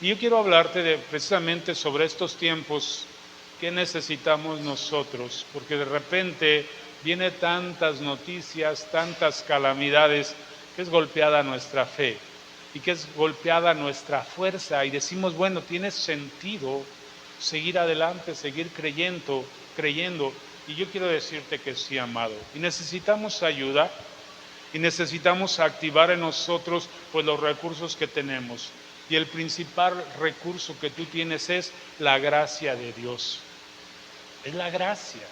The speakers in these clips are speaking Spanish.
Y yo quiero hablarte precisamente sobre estos tiempos que necesitamos nosotros, porque de repente viene tantas noticias, tantas calamidades, que es golpeada nuestra fe y que es golpeada nuestra fuerza y decimos, bueno, tiene sentido seguir adelante, seguir creyendo. Y yo quiero decirte que sí, amado. Y necesitamos ayuda y necesitamos activar en nosotros pues los recursos que tenemos. Y el principal recurso que tú tienes es la gracia de Dios. Es la gracia,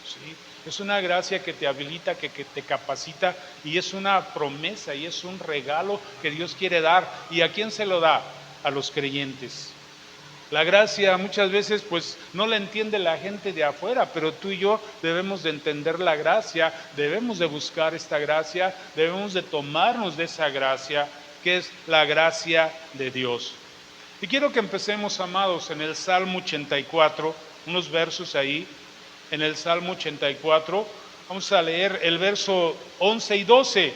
¿sí? Es una gracia que te habilita, que te capacita, y es una promesa y es un regalo que Dios quiere dar. ¿Y a quién se lo da? A los creyentes. La gracia muchas veces pues no la entiende la gente de afuera, pero tú y yo debemos de entender la gracia, debemos de buscar esta gracia, debemos de tomarnos de esa gracia, que es la gracia de Dios. Y quiero que empecemos, amados, en el Salmo 84, unos versos ahí, en el Salmo 84, vamos a leer el verso 11 y 12.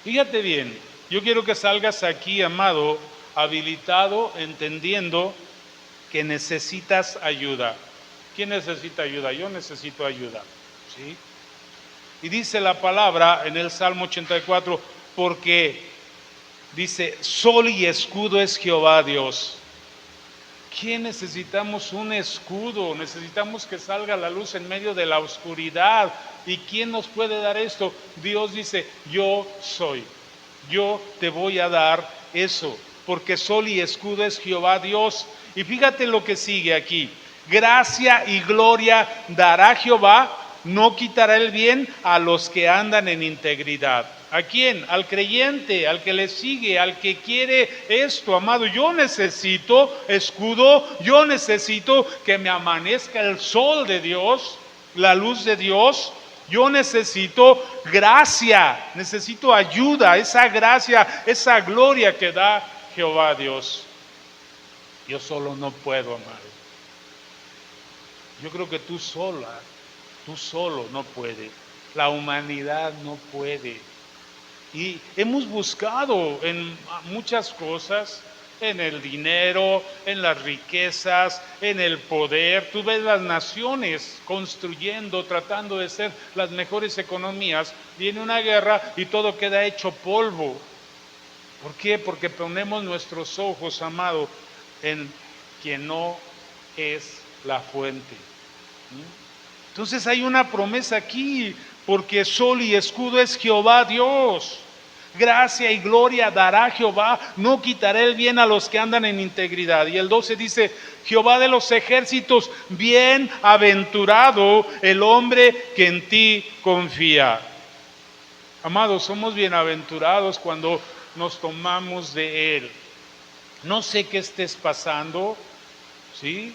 Fíjate bien, yo quiero que salgas aquí, amado, habilitado, entendiendo que necesitas ayuda. ¿Quién necesita ayuda? Yo necesito ayuda, ¿sí? Y dice la palabra en el Salmo 84, porque dice, sol y escudo es Jehová Dios. ¿Quién necesitamos un escudo? Necesitamos que salga la luz en medio de la oscuridad. ¿Y quién nos puede dar esto? Dios dice, yo soy. Yo te voy a dar eso, porque sol y escudo es Jehová Dios. Y fíjate lo que sigue aquí. Gracia y gloria dará Jehová, no quitará el bien a los que andan en integridad. ¿A quién? Al creyente, al que le sigue, al que quiere esto, amado. Yo necesito escudo, yo necesito que me amanezca el sol de Dios, la luz de Dios. Yo necesito gracia, necesito ayuda, esa gracia, esa gloria que da Jehová Dios. Yo solo no puedo, amado. Yo creo que tú solo no puedes. La humanidad no puede. Y hemos buscado en muchas cosas, en el dinero, en las riquezas, en el poder. Tú ves las naciones construyendo, tratando de ser las mejores economías. Viene una guerra y todo queda hecho polvo. ¿Por qué? Porque ponemos nuestros ojos, amado, en quien no es la fuente. Entonces hay una promesa aquí, porque sol y escudo es Jehová Dios. Gracia y gloria dará Jehová, no quitará el bien a los que andan en integridad. Y el 12 dice, Jehová de los ejércitos, bienaventurado el hombre que en ti confía. Amados, somos bienaventurados cuando nos tomamos de Él. No sé qué estés pasando, ¿sí?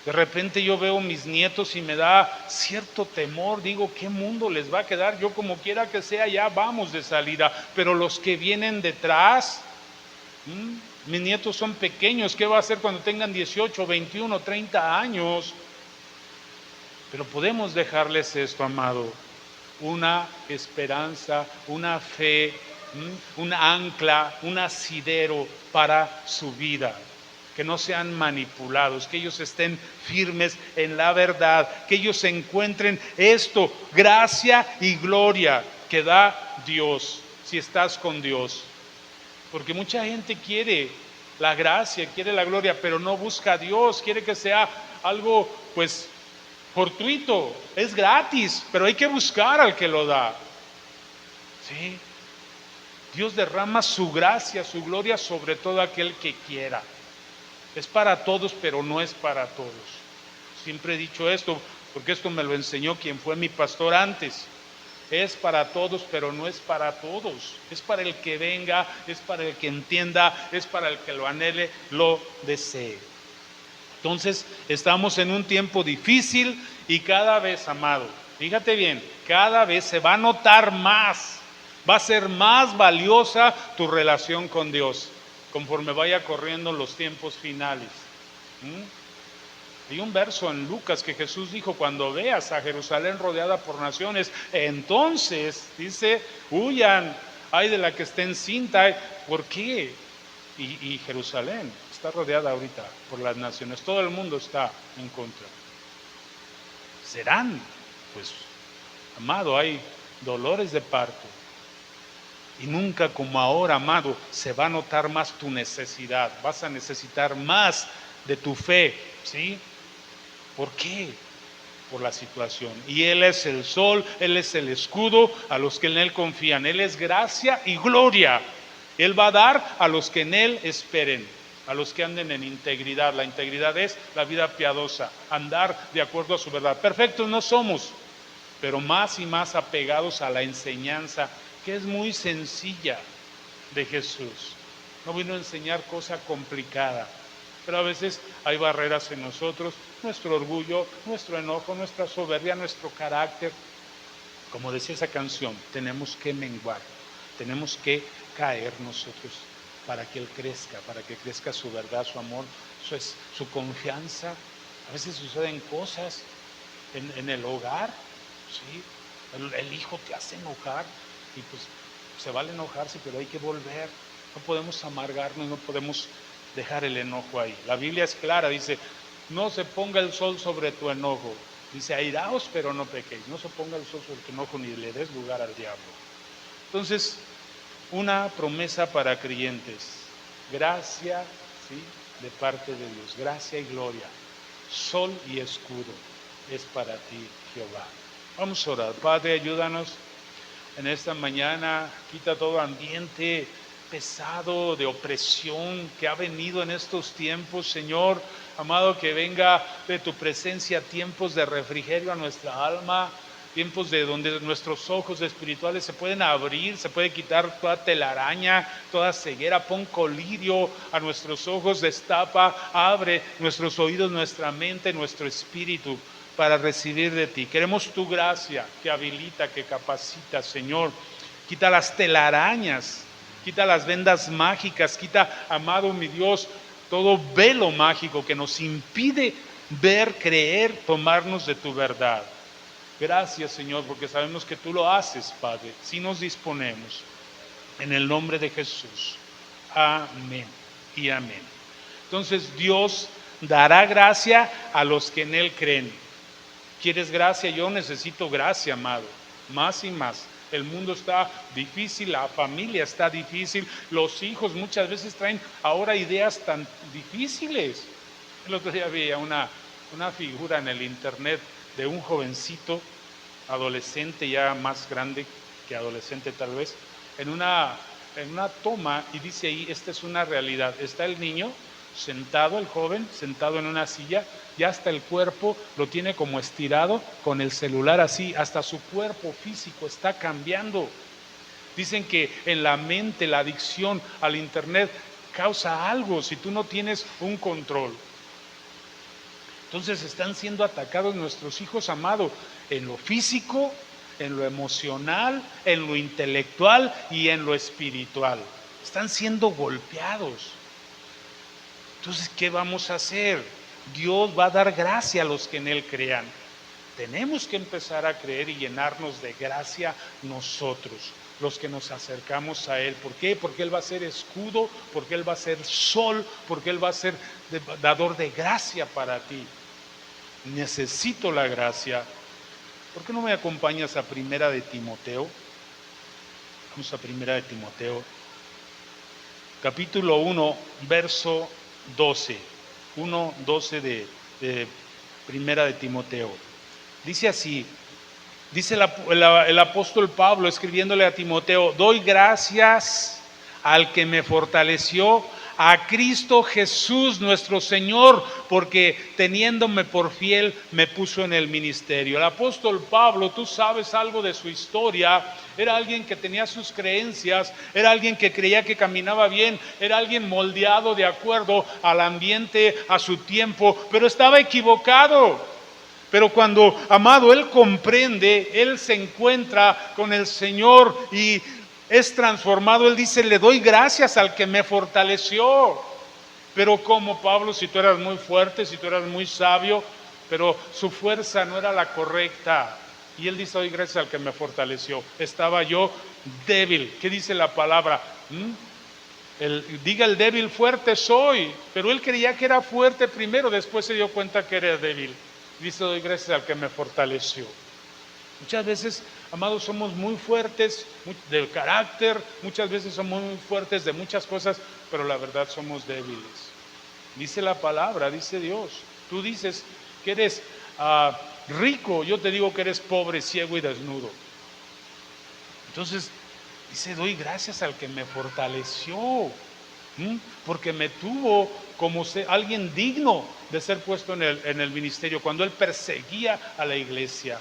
De repente yo veo mis nietos y me da cierto temor, digo, ¿qué mundo les va a quedar? Yo como quiera que sea, ya vamos de salida, pero los que vienen detrás, mis nietos son pequeños, ¿qué va a hacer cuando tengan 18, 21, 30 años? Pero podemos dejarles esto, amado, una esperanza, una fe, un ancla, un asidero para su vida. Que no sean manipulados, que ellos estén firmes en la verdad, que ellos encuentren esto, gracia y gloria que da Dios, si estás con Dios. Porque mucha gente quiere la gracia, quiere la gloria, pero no busca a Dios, quiere que sea algo pues fortuito, es gratis, pero hay que buscar al que lo da. ¿Sí? Dios derrama su gracia, su gloria sobre todo aquel que quiera. Es para todos, pero no es para todos. Siempre he dicho esto, porque esto me lo enseñó quien fue mi pastor antes. Es para todos, pero no es para todos. Es para el que venga, es para el que entienda, es para el que lo anhele, lo desee. Entonces, estamos en un tiempo difícil y cada vez, amado, fíjate bien, cada vez se va a notar más, va a ser más valiosa tu relación con Dios, conforme vaya corriendo los tiempos finales. Hay un verso en Lucas que Jesús dijo, cuando veas a Jerusalén rodeada por naciones, entonces, dice, huyan, ay de la que esté encinta. ¿Por qué? y Jerusalén está rodeada ahorita por las naciones. Todo el mundo está en contra. Serán, pues, amado, hay dolores de parto. Y nunca como ahora, amado, se va a notar más tu necesidad. Vas a necesitar más de tu fe, ¿sí? ¿Por qué? Por la situación. Y Él es el sol, Él es el escudo a los que en Él confían. Él es gracia y gloria. Él va a dar a los que en Él esperen, a los que anden en integridad. La integridad es la vida piadosa, andar de acuerdo a su verdad. Perfectos no somos, pero más y más apegados a la enseñanza, que es muy sencilla, de Jesús. No vino a enseñar cosa complicada, pero a veces hay barreras en nosotros, nuestro orgullo, nuestro enojo, nuestra soberbia, nuestro carácter. Como decía esa canción, tenemos que menguar, tenemos que caer nosotros para que Él crezca, para que crezca su verdad, su amor, su confianza. A veces suceden cosas en el hogar, ¿sí? El hijo te hace enojar y pues se vale enojarse, pero hay que volver. No podemos amargarnos, no podemos dejar el enojo ahí. La Biblia es clara, dice, no se ponga el sol sobre tu enojo. Dice, airaos, pero no pequéis. No se ponga el sol sobre tu enojo ni le des lugar al diablo. Entonces, una promesa para creyentes. Gracia, ¿sí?, de parte de Dios. Gracia y gloria. Sol y escudo es para ti, Jehová. Vamos a orar. Padre, ayúdanos en esta mañana. Quita todo ambiente pesado de opresión que ha venido en estos tiempos, Señor. Amado, que venga de tu presencia tiempos de refrigerio a nuestra alma, tiempos de donde nuestros ojos espirituales se pueden abrir, se puede quitar toda telaraña, toda ceguera. Pon colirio a nuestros ojos, destapa, abre nuestros oídos, nuestra mente, nuestro espíritu para recibir de ti. Queremos tu gracia que habilita, que capacita, Señor. Quita las telarañas, quita las vendas mágicas, quita, amado mi Dios, todo velo mágico que nos impide ver, creer, tomarnos de tu verdad. Gracias, Señor, porque sabemos que tú lo haces, Padre, si nos disponemos. En el nombre de Jesús. Amén y amén. Entonces Dios dará gracia a los que en Él creen. ¿Quieres gracia? Yo necesito gracia, amado, más y más. El mundo está difícil, la familia está difícil, los hijos muchas veces traen ahora ideas tan difíciles. El otro día veía una figura en el internet de un jovencito, adolescente, ya más grande que adolescente tal vez, en una toma, y dice ahí, esta es una realidad. Está el niño sentado, el joven sentado en una silla, y hasta el cuerpo lo tiene como estirado con el celular así, hasta su cuerpo físico está cambiando. Dicen que en la mente la adicción al internet causa algo si tú no tienes un control. Entonces están siendo atacados nuestros hijos, amados, en lo físico, en lo emocional, en lo intelectual y en lo espiritual. Están siendo golpeados. Entonces, ¿qué vamos a hacer? Dios va a dar gracia a los que en Él crean. Tenemos que empezar a creer y llenarnos de gracia nosotros, los que nos acercamos a Él. ¿Por qué? Porque Él va a ser escudo, porque Él va a ser sol, porque Él va a ser dador de gracia para ti. Necesito la gracia. ¿Por qué no me acompañas a Primera de Timoteo? Vamos a Primera de Timoteo, capítulo 1, verso 12. 1:12 de Primera de Timoteo. Dice así, dice el apóstol Pablo escribiéndole a Timoteo: doy gracias al que me fortaleció, a Cristo Jesús nuestro Señor, porque teniéndome por fiel me puso en el ministerio. El apóstol Pablo, tú sabes algo de su historia, era alguien que tenía sus creencias, era alguien que creía que caminaba bien, era alguien moldeado de acuerdo al ambiente, a su tiempo, pero estaba equivocado. Pero cuando, amado, él comprende, él se encuentra con el Señor y es transformado. Él dice: le doy gracias al que me fortaleció. Pero como Pablo, si tú eras muy fuerte, si tú eras muy sabio, pero su fuerza no era la correcta. Y él dice: doy gracias al que me fortaleció. Estaba yo débil. ¿Qué dice la palabra? Diga el débil, fuerte soy. Pero él creía que era fuerte primero, después se dio cuenta que era débil. Dice, doy gracias al que me fortaleció. Muchas veces, amados, somos muy fuertes de carácter, muchas veces somos muy fuertes de muchas cosas, pero la verdad somos débiles. Dice la palabra, dice Dios. Tú dices que eres rico, yo te digo que eres pobre, ciego y desnudo. Entonces, dice, doy gracias al que me fortaleció, porque me tuvo como alguien digno de ser puesto en el ministerio. Cuando él perseguía a la iglesia,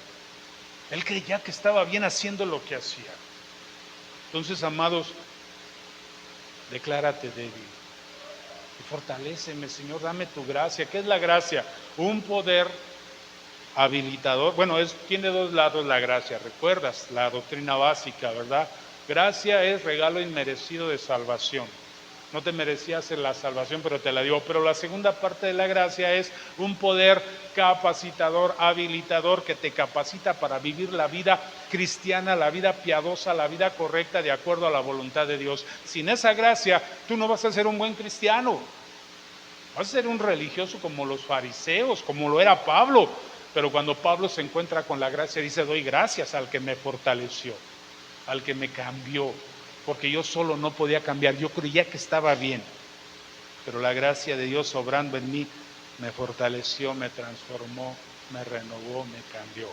él creía que estaba bien haciendo lo que hacía. Entonces, amados, declárate débil y fortaléceme, Señor, dame tu gracia. ¿Qué es la gracia? Un poder habilitador. Bueno, tiene dos lados la gracia. ¿Recuerdas la doctrina básica, verdad? Gracia es regalo inmerecido de salvación. No te merecías la salvación, pero te la dio. Pero la segunda parte de la gracia es un poder capacitador, habilitador, que te capacita para vivir la vida cristiana, la vida piadosa, la vida correcta, de acuerdo a la voluntad de Dios. Sin esa gracia, tú no vas a ser un buen cristiano. Vas a ser un religioso como los fariseos, como lo era Pablo. Pero cuando Pablo se encuentra con la gracia, dice, doy gracias al que me fortaleció, al que me cambió, porque yo solo no podía cambiar. Yo creía que estaba bien, pero la gracia de Dios obrando en mí me fortaleció, me transformó, me renovó, me cambió.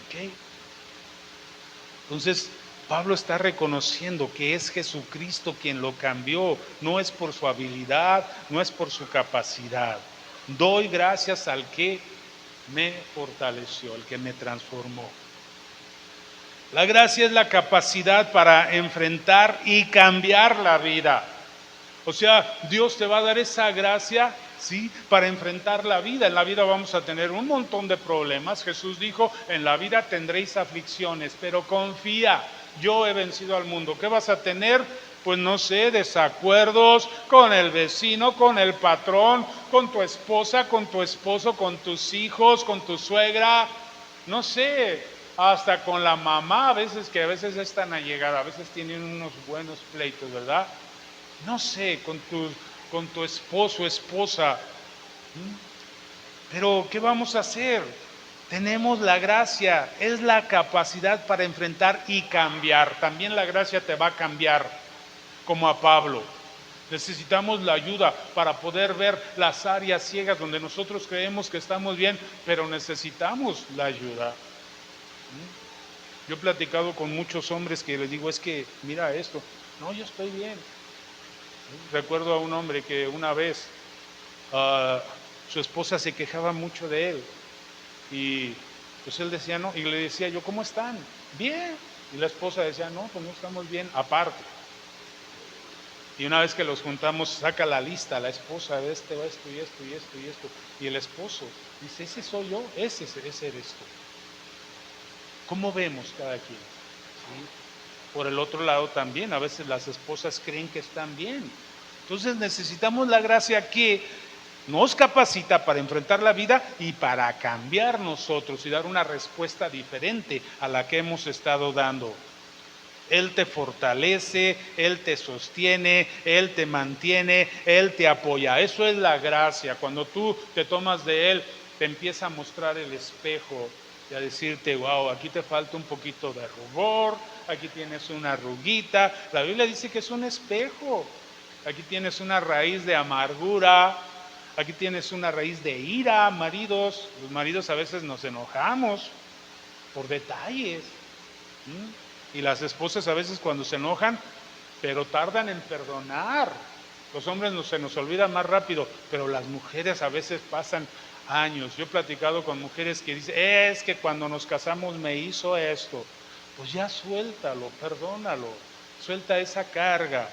¿Okay? Entonces, Pablo está reconociendo que es Jesucristo quien lo cambió, no es por su habilidad, no es por su capacidad. Doy gracias al que me fortaleció, al que me transformó. La gracia es la capacidad para enfrentar y cambiar la vida. O sea, Dios te va a dar esa gracia, ¿sí?, para enfrentar la vida. En la vida vamos a tener un montón de problemas. Jesús dijo, en la vida tendréis aflicciones, pero confía, yo he vencido al mundo. ¿Qué vas a tener? Pues no sé, desacuerdos con el vecino, con el patrón, con tu esposa, con tu esposo, con tus hijos, con tu suegra, no sé, hasta con la mamá, a veces es tan allegada, a veces tienen unos buenos pleitos, ¿verdad? No sé, con tu esposo, esposa. Pero ¿qué vamos a hacer? Tenemos la gracia, es la capacidad para enfrentar y cambiar. También la gracia te va a cambiar, como a Pablo. Necesitamos la ayuda para poder ver las áreas ciegas donde nosotros creemos que estamos bien, pero necesitamos la ayuda. Yo he platicado con muchos hombres que les digo, es que mira esto, no, yo estoy bien. Recuerdo a un hombre que una vez su esposa se quejaba mucho de él y pues él decía, no, y le decía yo, ¿cómo están? Bien. Y la esposa decía, no, pues no estamos bien, aparte. Y una vez que los juntamos, saca la lista, la esposa de esto y esto y esto y esto. Y el esposo dice, ese soy yo, ese eres tú. ¿Cómo vemos cada quien? ¿Sí? Por el otro lado también, a veces las esposas creen que están bien. Entonces necesitamos la gracia que nos capacita para enfrentar la vida y para cambiar nosotros y dar una respuesta diferente a la que hemos estado dando. Él te fortalece, Él te sostiene, Él te mantiene, Él te apoya. Eso es la gracia. Cuando tú te tomas de Él, te empieza a mostrar el espejo y a decirte, wow, aquí te falta un poquito de rubor, aquí tienes una arruguita. La Biblia dice que es un espejo. Aquí tienes una raíz de amargura, aquí tienes una raíz de ira, maridos. Los maridos a veces nos enojamos por detalles. Y las esposas a veces cuando se enojan, pero tardan en perdonar. Los hombres se nos olvidan más rápido, pero las mujeres a veces pasan años. Yo he platicado con mujeres que dicen, es que cuando nos casamos me hizo esto. Pues ya suéltalo, perdónalo, suelta esa carga.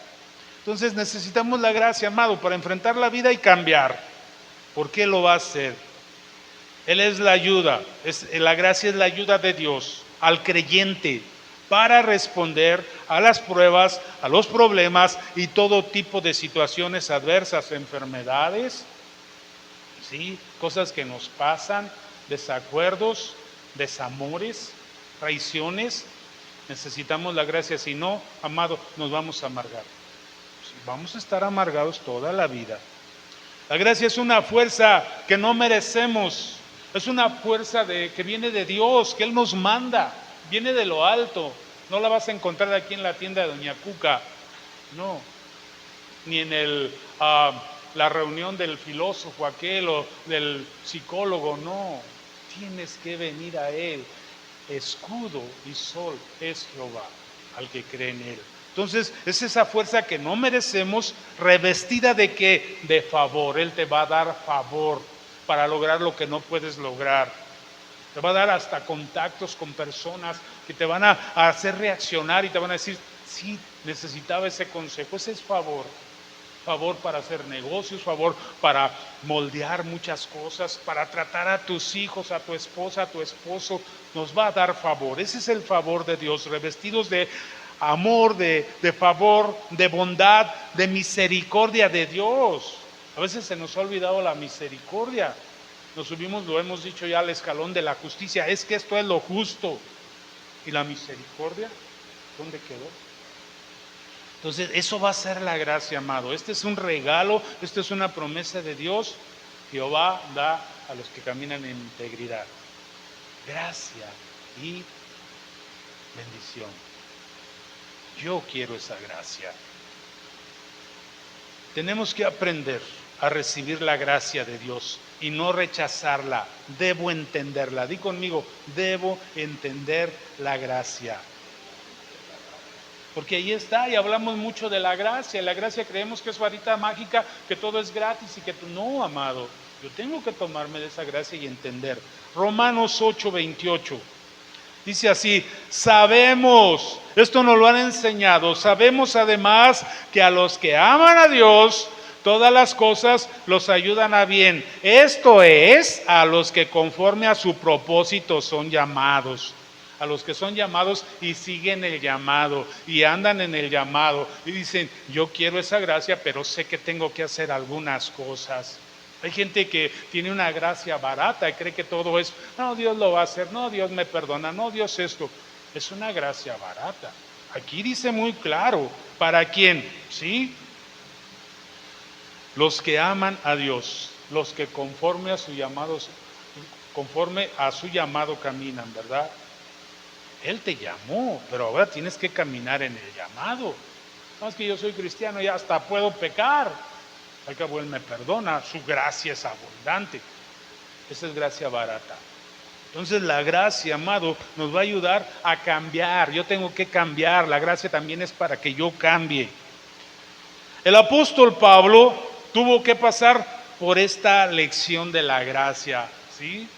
Entonces necesitamos la gracia, amado, para enfrentar la vida y cambiar. ¿Por qué lo va a hacer? Él es la ayuda, la gracia es la ayuda de Dios al creyente para responder a las pruebas, a los problemas y todo tipo de situaciones adversas, enfermedades, ¿sí?, cosas que nos pasan, desacuerdos, desamores, traiciones. Necesitamos la gracia, si no, amado, nos vamos a amargar. vamos a estar amargados toda la vida. La gracia es una fuerza que no merecemos, es una fuerza que viene de Dios, que Él nos manda, viene de lo alto. No la vas a encontrar aquí en la tienda de Doña Cuca, no, ni en la reunión del filósofo aquel o del psicólogo, no. Tienes que venir a Él. Escudo y sol es Jehová, al que cree en Él. Entonces es esa fuerza que no merecemos, revestida de ¿qué? De favor. Él te va a dar favor para lograr lo que no puedes lograr. Te va a dar hasta contactos con personas que te van a hacer reaccionar y te van a decir, sí, necesitaba ese consejo. Ese es favor. Favor para hacer negocios, favor para moldear muchas cosas, para tratar a tus hijos, a tu esposa, a tu esposo. Nos va a dar favor. Ese es el favor de Dios, revestidos de amor, de favor, de bondad, de misericordia de Dios. A veces se nos ha olvidado la misericordia. Nos subimos, lo hemos dicho ya, al escalón de la justicia. Es que esto es lo justo. ¿Y la misericordia? ¿Dónde quedó? Entonces, eso va a ser la gracia, amado. Este es un regalo, esta es una promesa de Dios. Jehová da a los que caminan en integridad. Gracia y bendición. Yo quiero esa gracia. Tenemos que aprender a recibir la gracia de Dios y no rechazarla. Debo entenderla. Di conmigo, debo entender la gracia. Porque ahí está, y hablamos mucho de la gracia. La gracia creemos que es varita mágica, que todo es gratis y que tú no, amado. Yo tengo que tomarme de esa gracia y entender. Romanos 8:28. Dice así, sabemos, esto nos lo han enseñado, sabemos además que a los que aman a Dios, todas las cosas los ayudan a bien. Esto es, a los que conforme a su propósito son llamados. A los que son llamados y siguen el llamado y andan en el llamado y dicen, yo quiero esa gracia, pero sé que tengo que hacer algunas cosas. Hay gente que tiene una gracia barata y cree que todo es, no, Dios lo va a hacer, no, Dios me perdona, no, Dios esto. Es una gracia barata. Aquí dice muy claro, ¿para quién? ¿Sí? Los que aman a Dios, los que conforme a su llamado caminan, ¿verdad? Él te llamó, pero ahora tienes que caminar en el llamado. No es que yo soy cristiano y hasta puedo pecar. Al cabo Él me perdona, su gracia es abundante. Esa es gracia barata. Entonces la gracia, amado, nos va a ayudar a cambiar. Yo tengo que cambiar. La gracia también es para que yo cambie. El apóstol Pablo tuvo que pasar por esta lección de la gracia, ¿sí?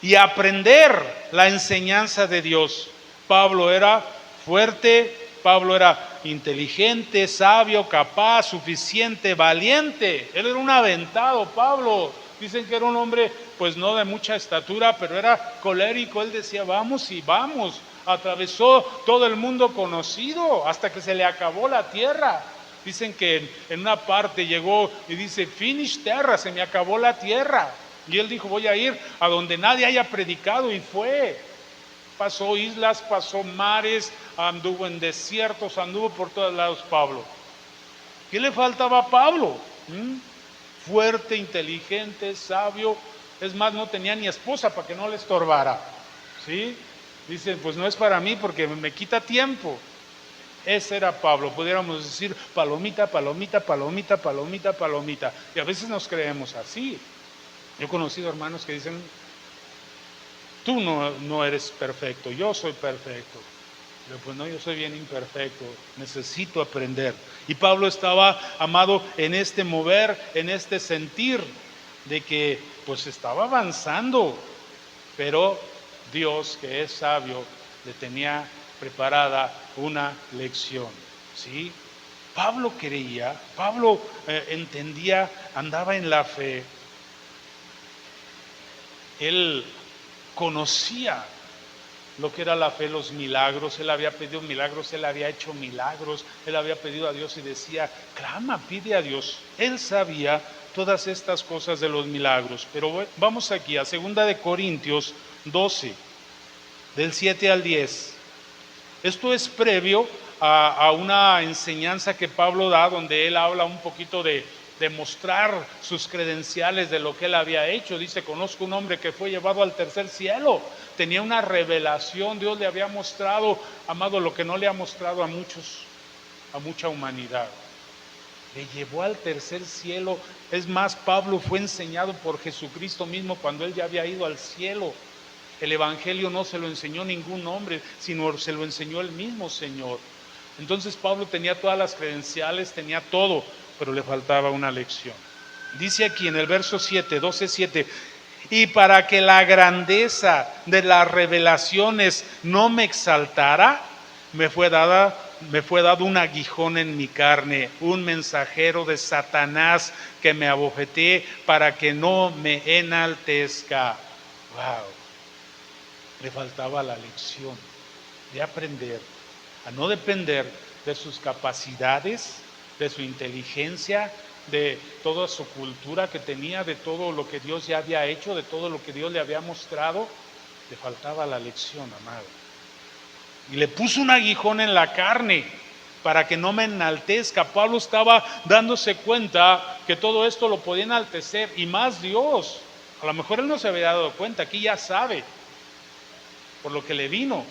Y aprender la enseñanza de Dios. Pablo era fuerte, Pablo era inteligente, sabio, capaz, suficiente, valiente. Él era un aventado, Pablo. Dicen que era un hombre, pues no de mucha estatura, pero era colérico. Él decía, vamos y vamos. Atravesó todo el mundo conocido hasta que se le acabó la tierra. Dicen que en una parte llegó y dice, finish terra, se me acabó la tierra. Y él dijo, voy a ir a donde nadie haya predicado, y fue. Pasó islas, pasó mares, anduvo en desiertos, anduvo por todos lados Pablo. ¿Qué le faltaba a Pablo? Fuerte, inteligente, sabio. Es más, no tenía ni esposa para que no le estorbara. ¿Sí? Dicen, pues no es para mí porque me quita tiempo. Ese era Pablo, pudiéramos decir palomita, palomita, palomita, palomita, palomita. Y a veces nos creemos así. Yo he conocido hermanos que dicen, tú no eres perfecto, yo soy perfecto. Pero pues no, yo soy bien imperfecto, necesito aprender. Y Pablo estaba, amado, en este mover, en este sentir de que pues estaba avanzando, pero Dios, que es sabio, le tenía preparada una lección, ¿sí? Pablo creía, Pablo entendía, andaba en la fe. Él conocía lo que era la fe, los milagros. Él había pedido milagros, él había hecho milagros, él había pedido a Dios y decía, clama, pide a Dios. Él sabía todas estas cosas de los milagros. Pero vamos aquí a 2 de Corintios 12, del 7 al 10. Esto es previo a una enseñanza que Pablo da, donde él habla un poquito de mostrar sus credenciales de lo que él había hecho. Dice: conozco un hombre que fue llevado al tercer cielo. Tenía una revelación, Dios le había mostrado, amado, lo que no le ha mostrado a mucha humanidad. Le llevó al tercer cielo. Es más, Pablo fue enseñado por Jesucristo mismo cuando él ya había ido al cielo. El evangelio no se lo enseñó ningún hombre, sino se lo enseñó el mismo Señor. Entonces Pablo tenía todas las credenciales, tenía todo, pero le faltaba una lección. Dice aquí en el verso 7, 12:7: y para que la grandeza de las revelaciones no me exaltara, me fue dado un aguijón en mi carne, un mensajero de Satanás que me abofetee para que no me enaltezca. Wow. Le faltaba la lección de aprender a no depender de sus capacidades, de su inteligencia, de toda su cultura que tenía, de todo lo que Dios ya había hecho, de todo lo que Dios le había mostrado. Le faltaba la lección, amado. Y le puso un aguijón en la carne para que no me enaltezca. Pablo estaba dándose cuenta que todo esto lo podía enaltecer, y más Dios. A lo mejor él no se había dado cuenta, aquí ya sabe por lo que le vino.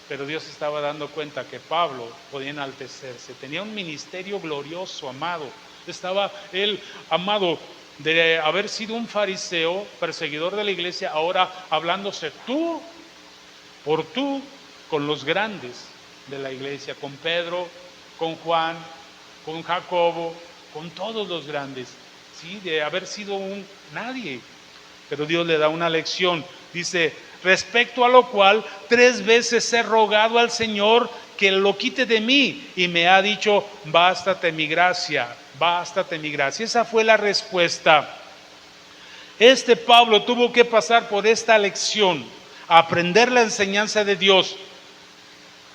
Pero Dios estaba dando cuenta que Pablo podía enaltecerse. Tenía un ministerio glorioso, amado. Estaba él, amado, de haber sido un fariseo, perseguidor de la iglesia, ahora hablándose tú por tú con los grandes de la iglesia, con Pedro, con Juan, con Jacobo, con todos los grandes, ¿sí? De haber sido un nadie. Pero Dios le da una lección. Dice: respecto a lo cual 3 veces he rogado al Señor que lo quite de mí, y me ha dicho: bástate mi gracia, bástate mi gracia. Esa fue la respuesta. Pablo tuvo que pasar por esta lección, aprender la enseñanza de Dios,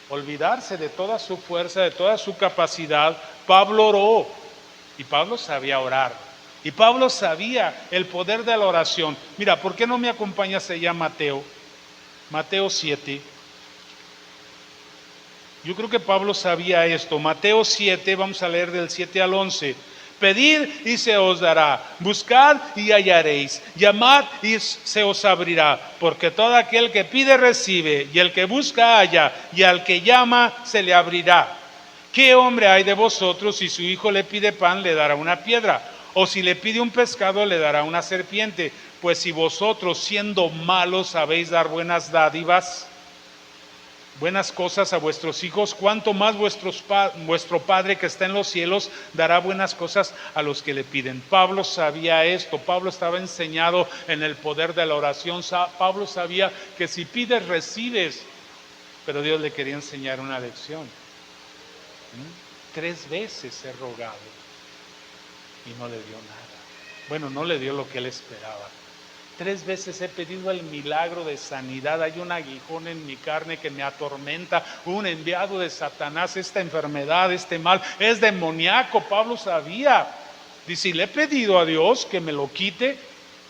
olvidarse de toda su fuerza, de toda su capacidad. Pablo oró, y Pablo sabía orar. Y Pablo sabía el poder de la oración. Mira, ¿por qué no me acompañas allá a Mateo? Mateo 7. Yo creo que Pablo sabía esto. Mateo 7, vamos a leer del 7 al 11. Pedid y se os dará, buscad y hallaréis, llamad y se os abrirá, porque todo aquel que pide recibe, y el que busca halla, y al que llama se le abrirá. ¿Qué hombre hay de vosotros, si su hijo le pide pan, le dará una piedra? O si le pide un pescado, le dará una serpiente. Pues si vosotros, siendo malos, sabéis dar buenas dádivas, buenas cosas a vuestros hijos, cuánto más vuestro Padre que está en los cielos dará buenas cosas a los que le piden. Pablo sabía esto. Pablo estaba enseñado en el poder de la oración. Pablo sabía que si pides, recibes. Pero Dios le quería enseñar una lección. 3 veces he rogado y no le dio nada. Bueno, no le dio lo que él esperaba. 3 veces he pedido el milagro de sanidad. Hay un aguijón en mi carne que me atormenta, un enviado de Satanás. Esta enfermedad, este mal, es demoníaco. Pablo sabía. Dice: le he pedido a Dios que me lo quite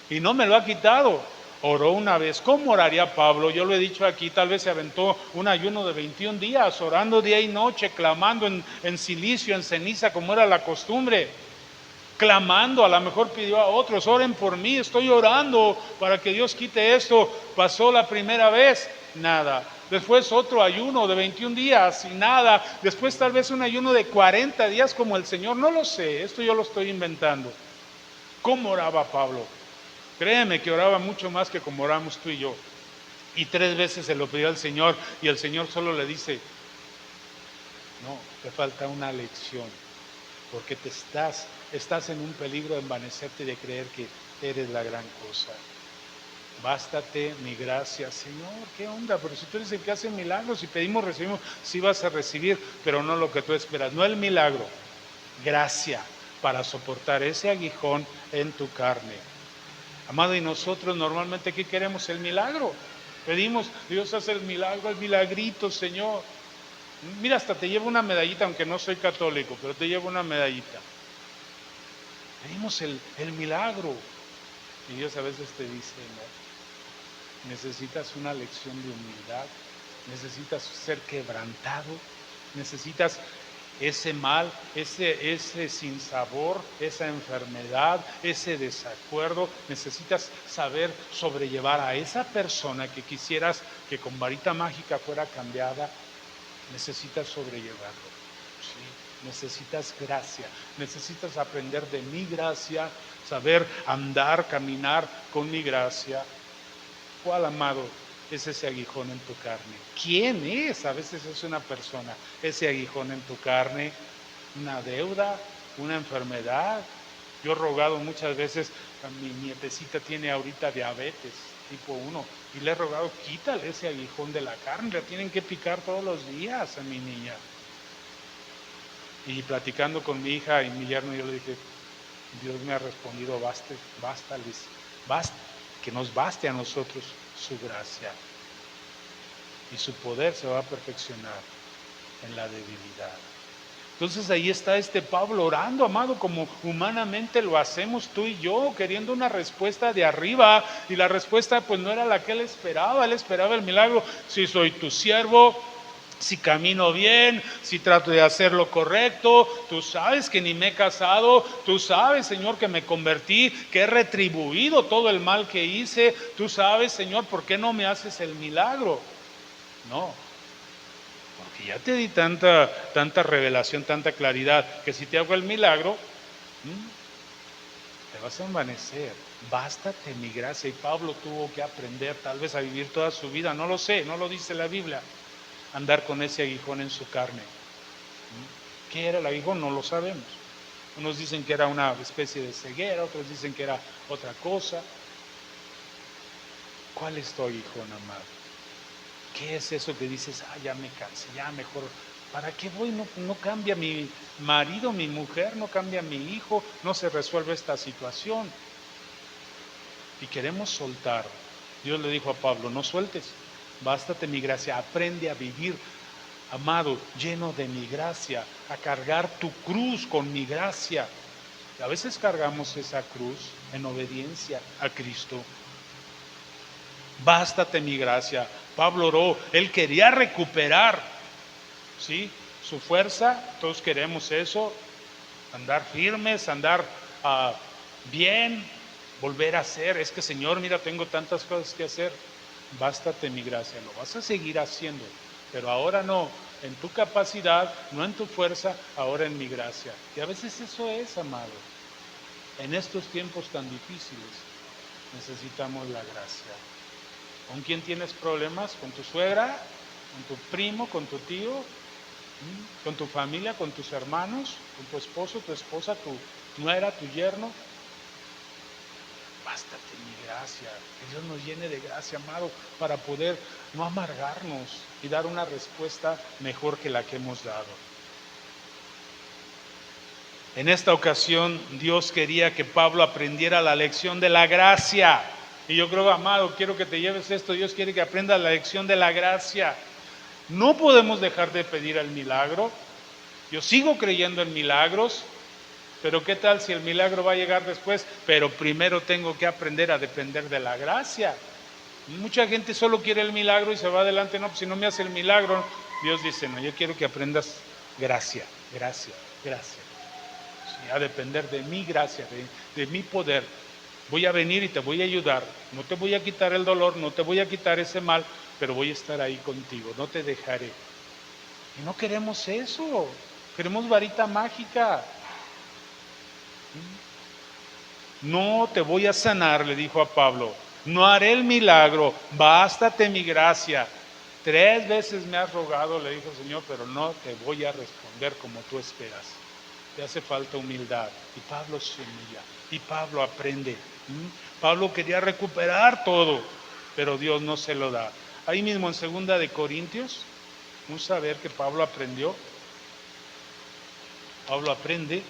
y no me lo ha quitado. Oró una vez. ¿Cómo oraría Pablo? Yo lo he dicho aquí, tal vez se aventó un ayuno de 21 días, orando día y noche, clamando en silicio, en ceniza, como era la costumbre. Clamando, a lo mejor pidió a otros: oren por mí, estoy orando para que Dios quite esto. Pasó la primera vez, nada. Después otro ayuno de 21 días y nada. Después tal vez un ayuno de 40 días como el Señor, no lo sé, esto yo lo estoy inventando. ¿Cómo oraba Pablo? Créeme que oraba mucho más que como oramos tú y yo. Y 3 veces se lo pidió al Señor, y el Señor solo le dice: no, te falta una lección, porque estás en un peligro de envanecerte y de creer que eres la gran cosa. Bástate mi gracia. Señor, ¿qué onda? Pero si tú eres el que hace milagros, si pedimos, recibimos. Sí vas a recibir, pero no lo que tú esperas. No el milagro, gracia para soportar ese aguijón en tu carne. Amado, y nosotros normalmente, ¿qué queremos? El milagro. Pedimos: Dios hace el milagro, el milagrito, Señor. Mira, hasta te llevo una medallita, aunque no soy católico, pero te llevo una medallita. Pedimos el milagro. Y Dios a veces te dice: no, necesitas una lección de humildad, necesitas ser quebrantado, Necesitas ese mal, ese sinsabor, esa enfermedad, ese desacuerdo. Necesitas saber sobrellevar a esa persona que quisieras que con varita mágica fuera cambiada. Necesitas sobrellevarlo. ¿Sí? Necesitas gracia, necesitas aprender de mi gracia, saber andar, caminar con mi gracia. ¿Cuál, amado, es ese aguijón en tu carne? ¿Quién es? A veces es una persona. Ese aguijón en tu carne, una deuda, una enfermedad. Yo he rogado muchas veces, a mi nietecita tiene ahorita diabetes tipo 1, y le he rogado, quítale ese aguijón de la carne, la tienen que picar todos los días a mi niña. Y platicando con mi hija y mi yerno, yo le dije, Dios me ha respondido, basta, Liz, basta, que nos baste a nosotros su gracia. Y su poder se va a perfeccionar en la debilidad. Entonces ahí está este Pablo orando, amado, como humanamente lo hacemos tú y yo, queriendo una respuesta de arriba. Y la respuesta pues no era la que él esperaba el milagro. Si soy tu siervo, si camino bien, si trato de hacer lo correcto, tú sabes que ni me he casado, tú sabes, Señor, que me convertí, que he retribuido todo el mal que hice, tú sabes, Señor, ¿por qué no me haces el milagro? No, porque ya te di tanta revelación, tanta claridad, que si te hago el milagro, te vas a envanecer. Bástate mi gracia. Y Pablo tuvo que aprender tal vez a vivir toda su vida, no lo sé, no lo dice la Biblia, andar con ese aguijón en su carne. ¿Qué era el aguijón? No lo sabemos. Unos dicen que era una especie de ceguera, otros dicen que era otra cosa. ¿Cuál es tu aguijón, amado? ¿Qué es eso que dices, ya me cansé, ya mejor, ¿para qué voy? No cambia mi marido, mi mujer, no cambia mi hijo, no se resuelve esta situación. Y queremos soltar. Dios le dijo a Pablo, no sueltes, bástate mi gracia, aprende a vivir, amado, lleno de mi gracia, a cargar tu cruz con mi gracia. Y a veces cargamos esa cruz en obediencia a Cristo. Bástate mi gracia. Pablo oró, él quería recuperar, ¿sí?, su fuerza. Todos queremos eso, andar firmes, andar bien, volver a hacer. Es que, Señor, mira, tengo tantas cosas que hacer. Bástate mi gracia, lo vas a seguir haciendo, pero ahora no en tu capacidad, no en tu fuerza, ahora en mi gracia. Y a veces eso es, amado. En estos tiempos tan difíciles necesitamos la gracia. ¿Con quién tienes problemas? ¿Con tu suegra? ¿Con tu primo? ¿Con tu tío? ¿Con tu familia? ¿Con tus hermanos? ¿Con tu esposo, tu esposa, tu nuera, tu yerno? Bástate mi gracia. Que Dios nos llene de gracia, amado, para poder no amargarnos y dar una respuesta mejor que la que hemos dado. En esta ocasión, Dios quería que Pablo aprendiera la lección de la gracia. Y yo creo, amado, quiero que te lleves esto. Dios quiere que aprendas la lección de la gracia. No podemos dejar de pedir el milagro. Yo sigo creyendo en milagros, pero ¿qué tal si el milagro va a llegar después? Pero primero tengo que aprender a depender de la gracia. Mucha gente solo quiere el milagro y se va adelante. No, pues si no me hace el milagro, Dios dice, no, yo quiero que aprendas gracia, gracia, gracia. Sí, a depender de mi gracia, de mi poder. Voy a venir y te voy a ayudar. No te voy a quitar el dolor, no te voy a quitar ese mal, pero voy a estar ahí contigo, no te dejaré. Y no queremos eso, queremos varita mágica. No te voy a sanar, le dijo a Pablo, no haré el milagro, bástate mi gracia. 3 veces me has rogado, le dijo el Señor, pero no te voy a responder como tú esperas. Te hace falta humildad. Y Pablo se humilla, y Pablo aprende. Pablo quería recuperar todo, pero Dios no se lo da. Ahí mismo en 2 de Corintios, un saber que Pablo aprendió. Pablo aprende.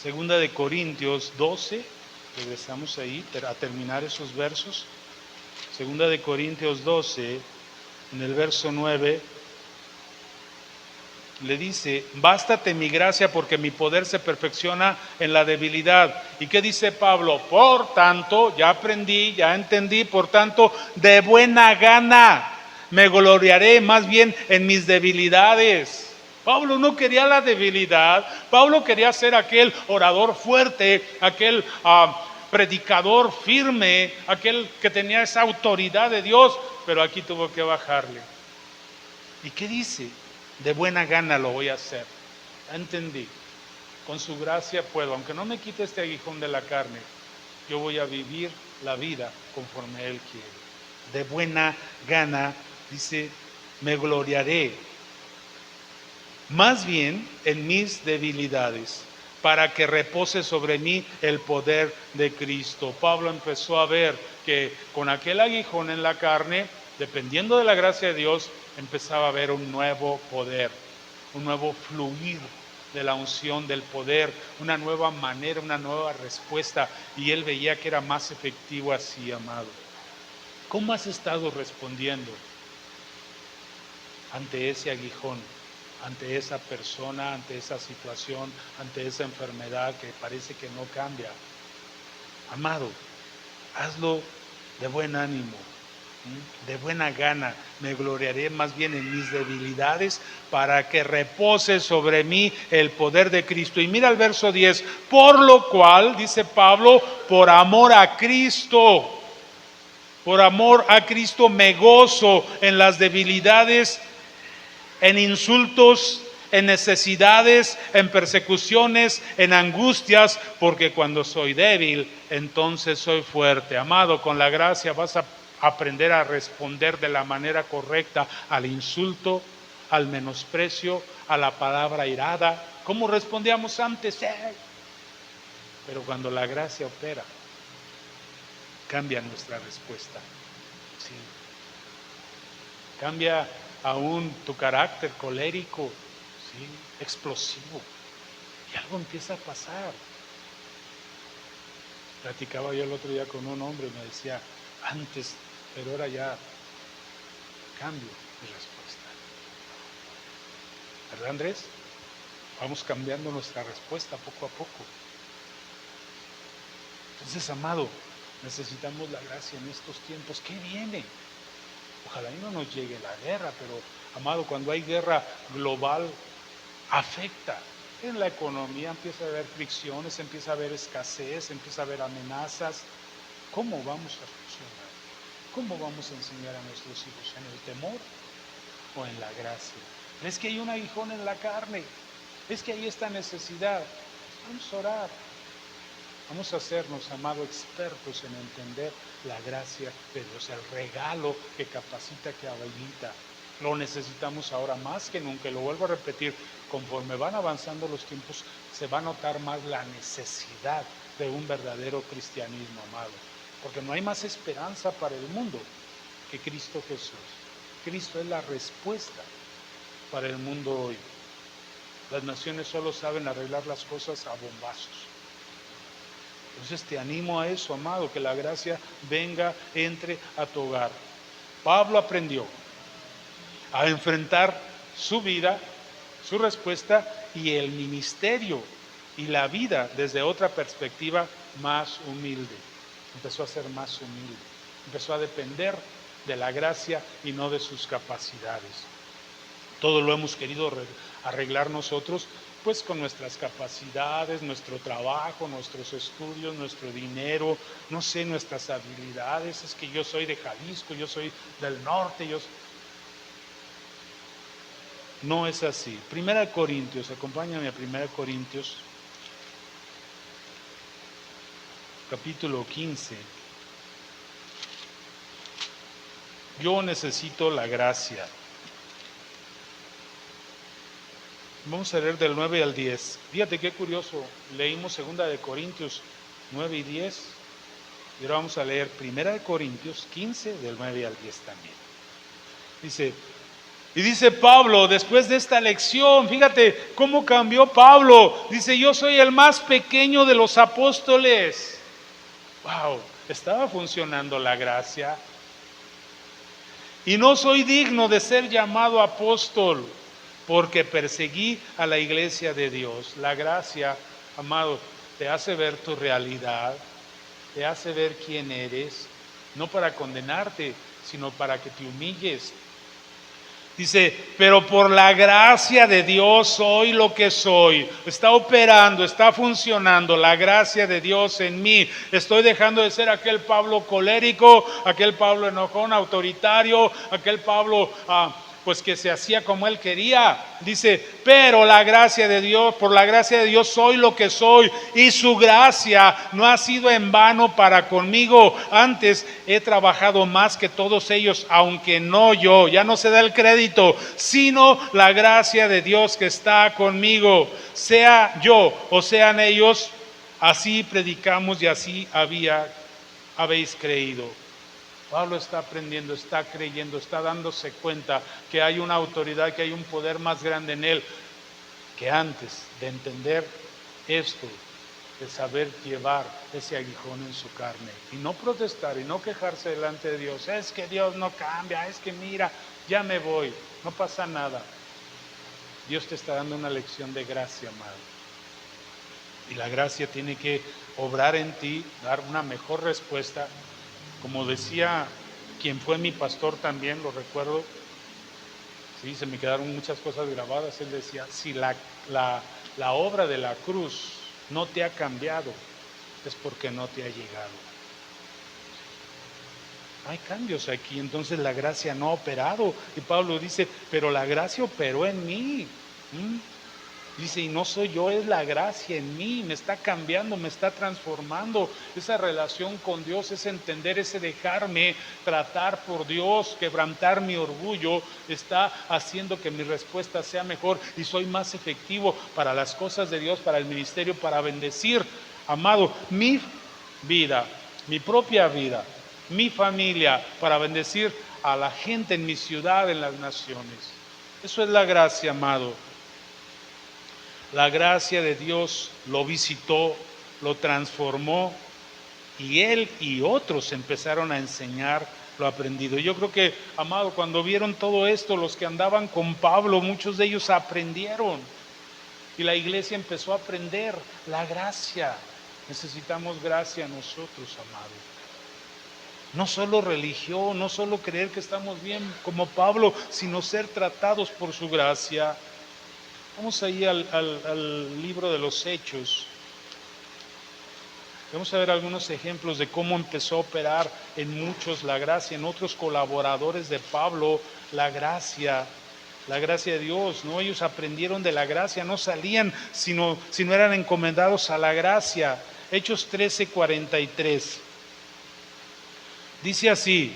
2 de Corintios 12, regresamos ahí a terminar esos versos. 2 de Corintios 12, en el verso 9, le dice, bástate mi gracia porque mi poder se perfecciona en la debilidad. ¿Y qué dice Pablo? Por tanto, ya aprendí, ya entendí, por tanto, de buena gana me gloriaré más bien en mis debilidades. Pablo no quería la debilidad. Pablo quería ser aquel orador fuerte, aquel predicador firme, aquel que tenía esa autoridad de Dios, pero aquí tuvo que bajarle. ¿Y qué dice? De buena gana lo voy a hacer. Ya entendí. Con su gracia puedo, aunque no me quite este aguijón de la carne, yo voy a vivir la vida conforme Él quiere. De buena gana, dice, me gloriaré más bien en mis debilidades, para que repose sobre mí el poder de Cristo. Pablo empezó a ver que con aquel aguijón en la carne, dependiendo de la gracia de Dios, empezaba a haber un nuevo poder, un nuevo fluir de la unción, del poder, una nueva manera, una nueva respuesta, y él veía que era más efectivo así, amado. ¿Cómo has estado respondiendo ante ese aguijón, ante esa persona, ante esa situación, ante esa enfermedad que parece que no cambia? Amado, hazlo de buen ánimo, de buena gana. Me gloriaré más bien en mis debilidades, para que repose sobre mí el poder de Cristo. Y mira el verso 10, por lo cual, dice Pablo, por amor a Cristo me gozo en las debilidades, en insultos, en necesidades, en persecuciones, en angustias, porque cuando soy débil, entonces soy fuerte. Amado, con la gracia vas a aprender a responder de la manera correcta al insulto, al menosprecio, a la palabra irada, como respondíamos antes. Pero cuando la gracia opera, cambia nuestra respuesta. Sí. Cambia aún tu carácter colérico, ¿sí? Explosivo. Y algo empieza a pasar. Platicaba yo el otro día con un hombre y me decía, antes, pero ahora ya cambio mi respuesta. ¿Verdad, Andrés? Vamos cambiando nuestra respuesta poco a poco. Entonces, amado, necesitamos la gracia en estos tiempos. ¿Qué viene? Ojalá y no nos llegue la guerra, pero, amado, cuando hay guerra global, afecta. En la economía empieza a haber fricciones, empieza a haber escasez, empieza a haber amenazas. ¿Cómo vamos a funcionar? ¿Cómo vamos a enseñar a nuestros hijos? ¿En el temor o en la gracia? Es que hay un aguijón en la carne, es que hay esta necesidad. Vamos a orar. Vamos a hacernos, amado, expertos en entender la gracia de Dios, el regalo que capacita, que habilita. Lo necesitamos ahora más que nunca. Y lo vuelvo a repetir, conforme van avanzando los tiempos, se va a notar más la necesidad de un verdadero cristianismo, amado. Porque no hay más esperanza para el mundo que Cristo Jesús. Cristo es la respuesta para el mundo hoy. Las naciones solo saben arreglar las cosas a bombazos. Entonces te animo a eso, amado, que la gracia venga, entre a tu hogar. Pablo aprendió a enfrentar su vida, su respuesta y el ministerio y la vida desde otra perspectiva más humilde. Empezó a ser más humilde, empezó a depender de la gracia y no de sus capacidades. Todo lo hemos querido arreglar nosotros, pues con nuestras capacidades, nuestro trabajo, nuestros estudios, nuestro dinero, no sé, nuestras habilidades. Es que yo soy de Jalisco, yo soy del norte, No es así. Primera de Corintios, acompáñame a Primera de Corintios, capítulo 15. Yo necesito la gracia. Vamos a leer del 9 al 10. Fíjate qué curioso. Leímos segunda de Corintios 9 y 10. Y ahora vamos a leer primera de Corintios 15 del 9 al 10 también. Dice Pablo, después de esta lección, fíjate cómo cambió Pablo. Dice, yo soy el más pequeño de los apóstoles. Wow, estaba funcionando la gracia. Y no soy digno de ser llamado apóstol, porque perseguí a la iglesia de Dios. La gracia, amado, te hace ver tu realidad, te hace ver quién eres, no para condenarte, sino para que te humilles Dice, pero por la gracia de Dios soy lo que soy. Está operando, está funcionando la gracia de Dios en mí. Estoy dejando de ser aquel Pablo colérico, aquel Pablo enojón, autoritario, aquel Pablo pues que se hacía como él quería. Dice, pero la gracia de Dios, por la gracia de Dios soy lo que soy, y su gracia no ha sido en vano para conmigo. Antes he trabajado más que todos ellos, aunque no yo, ya no se da el crédito, sino la gracia de Dios que está conmigo. Sea yo o sean ellos, así predicamos y así habéis creído. Pablo está aprendiendo, está creyendo, está dándose cuenta que hay una autoridad, que hay un poder más grande en él, que antes de entender esto, de saber llevar ese aguijón en su carne y no protestar y no quejarse delante de Dios. Es que Dios no cambia, es que mira, ya me voy, no pasa nada. Dios te está dando una lección de gracia, amado. Y la gracia tiene que obrar en ti, dar una mejor respuesta. Como decía quien fue mi pastor también, lo recuerdo, sí, se me quedaron muchas cosas grabadas. Él decía, si la obra de la cruz no te ha cambiado, es porque no te ha llegado. Hay cambios aquí, entonces la gracia no ha operado. Y Pablo dice, pero la gracia operó en mí. Dice, y no soy yo, es la gracia en mí, me está cambiando, me está transformando. Esa relación con Dios, ese entender, ese dejarme tratar por Dios, quebrantar mi orgullo, está haciendo que mi respuesta sea mejor y soy más efectivo para las cosas de Dios, para el ministerio, para bendecir, amado, mi vida, mi propia vida, mi familia, para bendecir a la gente en mi ciudad, en las naciones. Eso es la gracia, amado. La gracia de Dios lo visitó, lo transformó, y él y otros empezaron a enseñar lo aprendido. Yo creo que, amado, cuando vieron todo esto, los que andaban con Pablo, muchos de ellos aprendieron. Y la iglesia empezó a aprender la gracia. Necesitamos gracia nosotros, amado. No solo religión, no solo creer que estamos bien como Pablo, sino ser tratados por su gracia. Vamos ahí al libro de los Hechos. Vamos a ver algunos ejemplos de cómo empezó a operar en muchos la gracia, en otros colaboradores de Pablo, la gracia de Dios, ¿no? Ellos aprendieron de la gracia, no salían si no eran encomendados a la gracia. Hechos 13:43. Dice así,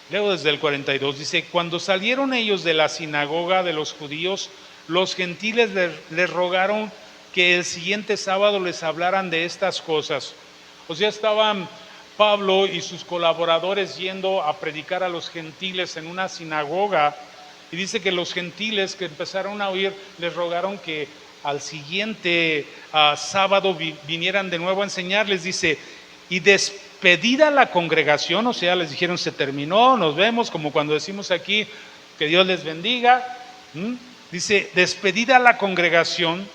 leo desde el 42, dice, cuando salieron ellos de la sinagoga de los judíos, los gentiles les rogaron que el siguiente sábado les hablaran de estas cosas. O sea, estaban Pablo y sus colaboradores yendo a predicar a los gentiles en una sinagoga, y dice que los gentiles que empezaron a oír les rogaron que al siguiente sábado vinieran de nuevo a enseñarles. Dice, y despedida la congregación, o sea, les dijeron, se terminó, nos vemos, como cuando decimos aquí, que Dios les bendiga. Dice, despedida la congregación,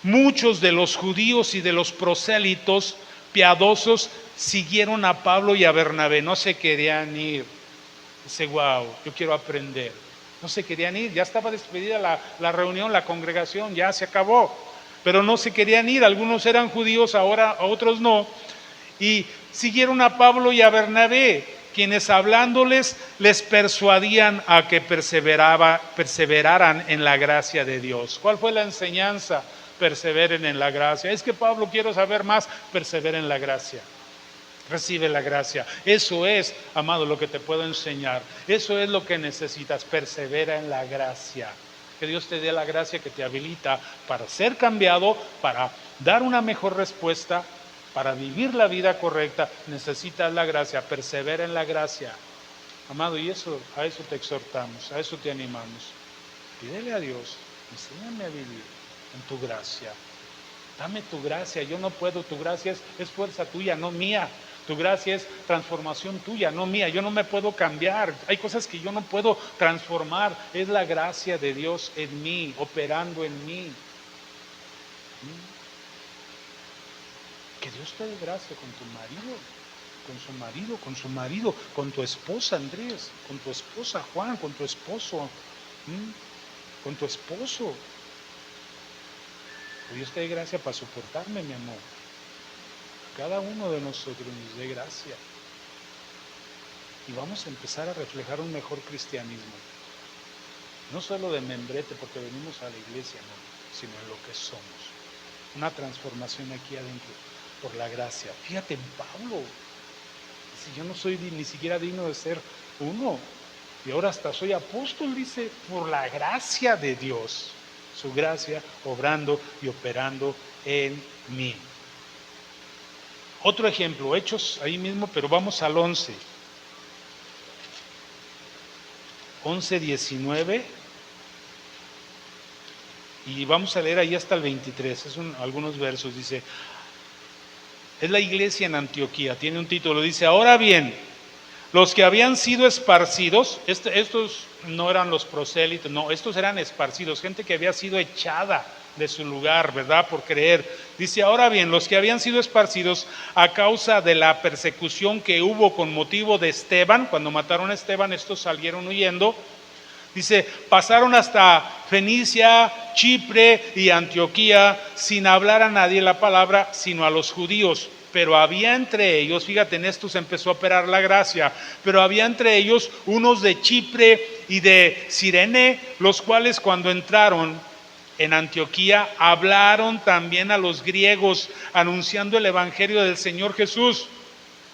muchos de los judíos y de los prosélitos piadosos siguieron a Pablo y a Bernabé, no se querían ir. Dice, wow, yo quiero aprender. No se querían ir, ya estaba despedida la reunión, la congregación, ya se acabó, pero no se querían ir. Algunos eran judíos, ahora a otros no. Y siguieron a Pablo y a Bernabé, quienes hablándoles les persuadían a que perseveraran en la gracia de Dios. ¿Cuál fue la enseñanza? Perseveren en la gracia. Es que Pablo, quiero saber más, persevera en la gracia. Recibe la gracia. Eso es, amado, lo que te puedo enseñar. Eso es lo que necesitas, persevera en la gracia. Que Dios te dé la gracia que te habilita para ser cambiado, para dar una mejor respuesta, para vivir la vida correcta. Necesitas la gracia, persevera en la gracia. Amado, y a eso te exhortamos, a eso te animamos. Pídele a Dios, enséñame a vivir en tu gracia. Dame tu gracia, yo no puedo, tu gracia es fuerza tuya, no mía. Tu gracia es transformación tuya, no mía. Yo no me puedo cambiar, hay cosas que yo no puedo transformar. Es la gracia de Dios en mí, operando en mí. Que Dios te dé gracia con tu marido. con su marido, con tu esposa Andrés, con tu esposa Juan, con tu esposo, con tu esposo. Que Dios te dé gracia para soportarme, mi amor. Cada uno de nosotros nos dé gracia. Y vamos a empezar a reflejar un mejor cristianismo. No solo de membrete porque venimos a la iglesia, no, sino en lo que somos. Una transformación aquí adentro, por la gracia. Fíjate en Pablo. Si yo no soy ni siquiera digno de ser uno, y ahora hasta soy apóstol, dice, por la gracia de Dios. Su gracia obrando y operando en mí. Otro ejemplo, Hechos ahí mismo, pero vamos al 11. 11:19. Y vamos a leer ahí hasta el 23. Algunos versos. Dice, es la iglesia en Antioquía, tiene un título, dice, ahora bien, los que habían sido esparcidos, estos no eran los prosélitos, no, estos eran esparcidos, gente que había sido echada de su lugar, ¿verdad? Por creer. Dice, ahora bien, los que habían sido esparcidos a causa de la persecución que hubo con motivo de Esteban, cuando mataron a Esteban, estos salieron huyendo. Dice, pasaron hasta Fenicia, Chipre y Antioquía sin hablar a nadie la palabra, sino a los judíos. Pero había entre ellos, fíjate, en esto se empezó a operar la gracia, pero había entre ellos unos de Chipre y de Cirene, los cuales cuando entraron en Antioquía hablaron también a los griegos, anunciando el evangelio del Señor Jesús.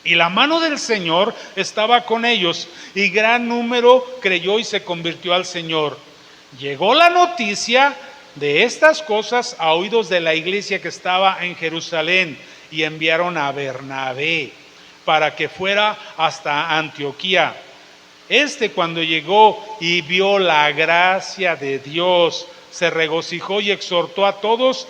Y la mano del Señor estaba con ellos, y gran número creyó y se convirtió al Señor. Llegó la noticia de estas cosas a oídos de la iglesia que estaba en Jerusalén, y enviaron a Bernabé para que fuera hasta Antioquía. Cuando llegó y vio la gracia de Dios, se regocijó y exhortó a todos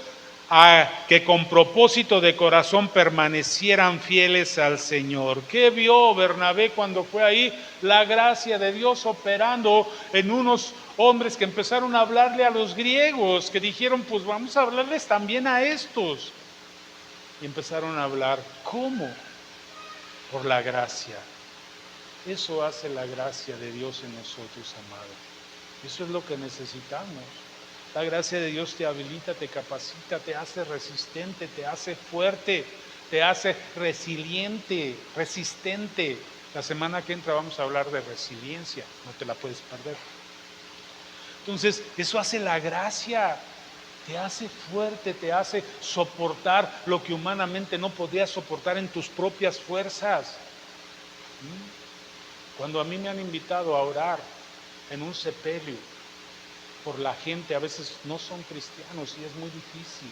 a que con propósito de corazón permanecieran fieles al Señor. ¿Qué vio Bernabé cuando fue ahí? La gracia de Dios operando en unos hombres que empezaron a hablarle a los griegos, que dijeron, pues vamos a hablarles también a estos. Y empezaron a hablar, ¿cómo? Por la gracia. Eso hace la gracia de Dios en nosotros, amado. Eso es lo que necesitamos. La gracia de Dios te habilita, te capacita, te hace resistente, te hace fuerte, te hace resiliente, resistente. La semana que entra vamos a hablar de resiliencia, no te la puedes perder. Entonces, eso hace la gracia, te hace fuerte, te hace soportar lo que humanamente no podías soportar en tus propias fuerzas. Cuando a mí me han invitado a orar en un sepelio por la gente, a veces no son cristianos y es muy difícil,